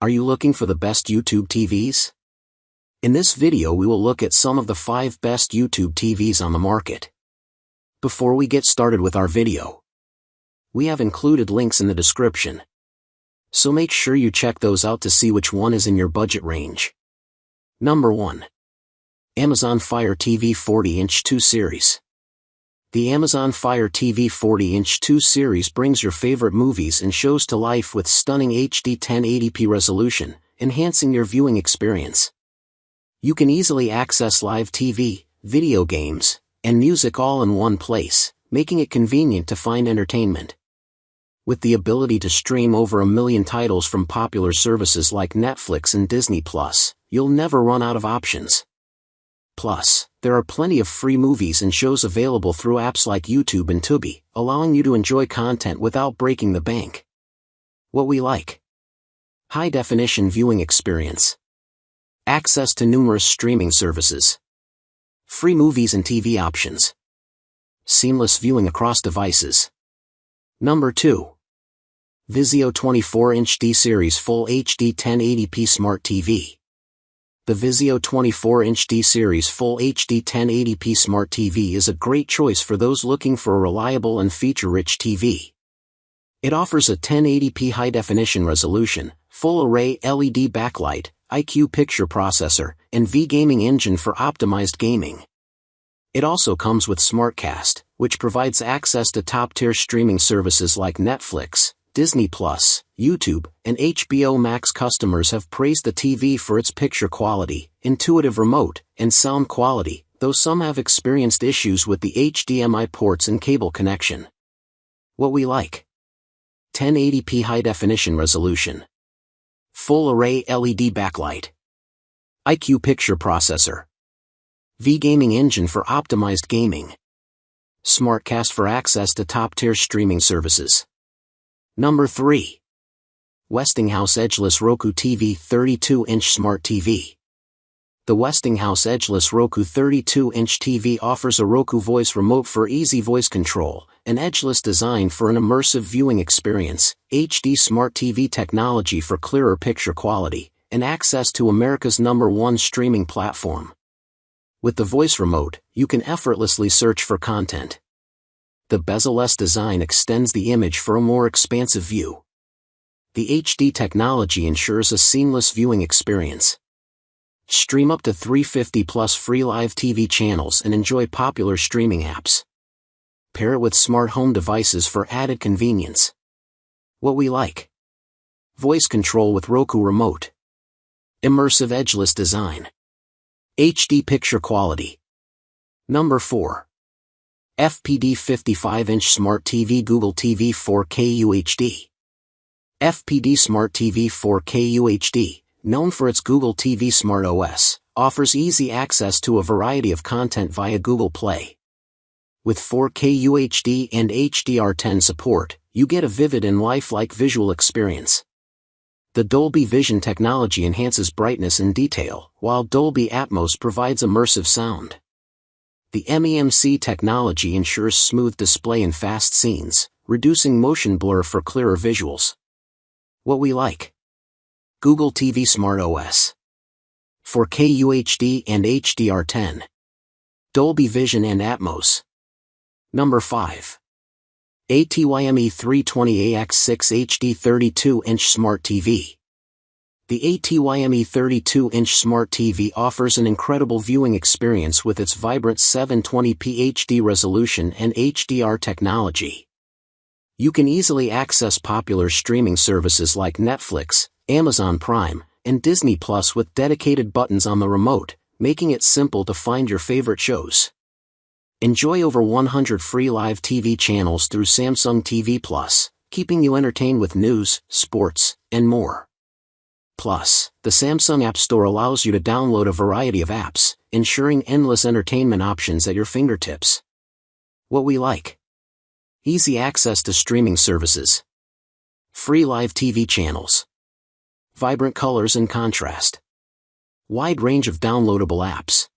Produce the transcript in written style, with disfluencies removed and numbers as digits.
Are you looking for the best YouTube TVs? In this video we will look at some of the 5 best YouTube TVs on the market. Before we get started with our video, we have included links in the description, so make sure you check those out to see which one is in your budget range. Number 1. Amazon Fire TV 40-inch 2 Series. The Amazon Fire TV 40-inch 2 Series brings your favorite movies and shows to life with stunning HD 1080p resolution, enhancing your viewing experience. You can easily access live TV, video games, and music all in one place, making it convenient to find entertainment. With the ability to stream over 1 million titles from popular services like Netflix and Disney+, you'll never run out of options. Plus, there are plenty of free movies and shows available through apps like YouTube and Tubi, allowing you to enjoy content without breaking the bank. What we like: high-definition viewing experience, access to numerous streaming services, free movies and TV options, seamless viewing across devices. Number 2. VIZIO 24-inch D-Series Full HD 1080p Smart TV. The VIZIO 24-inch D-Series Full HD 1080p Smart TV is a great choice for those looking for a reliable and feature-rich TV. It offers a 1080p high-definition resolution, full-array LED backlight, IQ picture processor, and V-gaming engine for optimized gaming. It also comes with SmartCast, which provides access to top-tier streaming services like Netflix, Disney+, YouTube, and HBO Max. Customers have praised the TV for its picture quality, intuitive remote, and sound quality, though some have experienced issues with the HDMI ports and cable connection. What we like: 1080p high-definition resolution, full-array LED backlight, IQ picture processor, V-gaming engine for optimized gaming, SmartCast for access to top-tier streaming services. Number 3. Westinghouse Edgeless Roku TV 32-inch Smart TV. The Westinghouse Edgeless Roku 32-inch TV offers a Roku voice remote for easy voice control, an edgeless design for an immersive viewing experience, HD Smart TV technology for clearer picture quality, and access to America's #1 streaming platform. With the voice remote, you can effortlessly search for content. The bezel-less design extends the image for a more expansive view. The HD technology ensures a seamless viewing experience. Stream up to 350+ free live TV channels and enjoy popular streaming apps. Pair it with smart home devices for added convenience. What we like: voice control with Roku remote, immersive edgeless design, HD picture quality. Number 4. FPD 55-inch Smart TV Google TV 4K UHD. FPD Smart TV 4K UHD, known for its Google TV Smart OS, offers easy access to a variety of content via Google Play. With 4K UHD and HDR10 support, you get a vivid and lifelike visual experience. The Dolby Vision technology enhances brightness and detail, while Dolby Atmos provides immersive sound. The MEMC technology ensures smooth display in fast scenes, reducing motion blur for clearer visuals. What we like: Google TV Smart OS, 4K UHD and HDR10, Dolby Vision and Atmos. Number 5. ATYME 320AX6 HD 32-inch Smart TV. The ATYME 32-inch Smart TV offers an incredible viewing experience with its vibrant 720p HD resolution and HDR technology. You can easily access popular streaming services like Netflix, Amazon Prime, and Disney+ with dedicated buttons on the remote, making it simple to find your favorite shows. Enjoy over 100 free live TV channels through Samsung TV+, keeping you entertained with news, sports, and more. Plus, the Samsung App Store allows you to download a variety of apps, ensuring endless entertainment options at your fingertips. What we like: easy access to streaming services, free live TV channels, vibrant colors and contrast, wide range of downloadable apps,